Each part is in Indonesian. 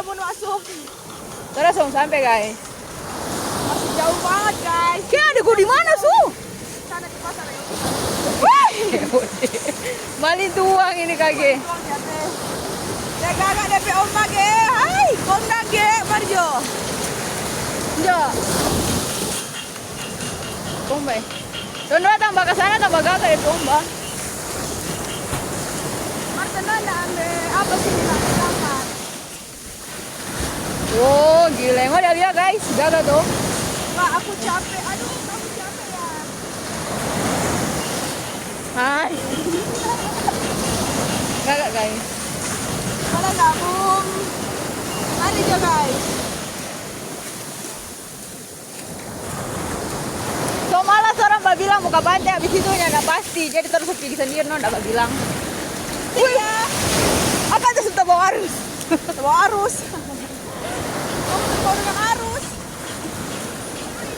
kamu masuk. Terus sampai guys. Masih jauh banget guys. Kayak adikku di mana Su? Sana di pasar ya. Wah, malin tuang ini kage. Tuang ya teh. Ya kakak DP ombak ge. Hai, kondak ge Marjo. Jo. Pomba. Dono tambah ke sana tambah gak kayak pomba. Martena ada apa sih di kamar? Oh, gila. Emang dia lihat guys, gagal tuh. Wah, aku capek. Aduh, kamu capek ya. Hai. Gagal guys. Mana gabung? Mari jo guys. So malas orang mbak bilang muka pantai habis itu nyana pasti. Jadi terus pergi sendiri non mbak bilang. Iya. Apa tuh sudah bawa arus? Bawa arus. Kamu bawa dengan arus.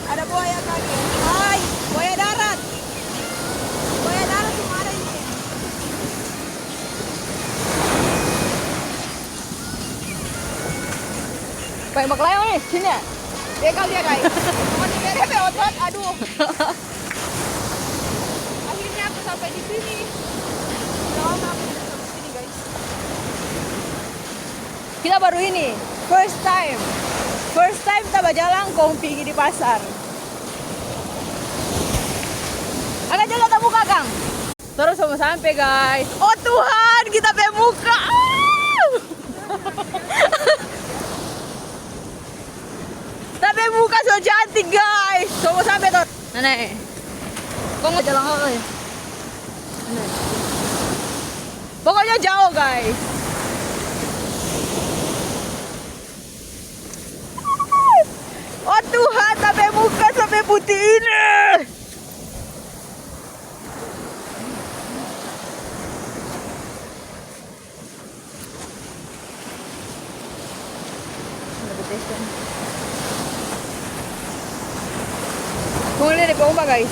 Ada buaya kaki. Hai, buaya darat. Buaya darat di mana ini? Baik mak layo nih, sini ya. Begal dia guys. Mau dikerep ya otot, aduh. Akhirnya aku sampai di sini. Lama aku udah sampai sini guys. Kita baru ini, first time kita berjalan kong pergi di pasar. Agak jalan tak muka Kang. Terus sama sampai guys. Oh Tuhan, kita pe muka. Tapi muka so cantik guys. Sama sampai tuh. Nenek. Kok nggak jalan apa ya? Nenek. Pokoknya jauh guys. Oh Tuhan, sampai muka sampai putih ini. Kung lihat di pomba guys.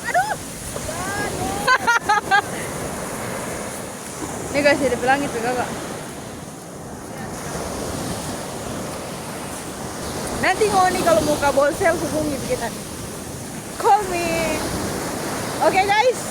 Aduh. Ini guys, di langit tuh kakak. Nanti ngoni kalau mau kabel sel hubungi kita. Call me. Oke guys.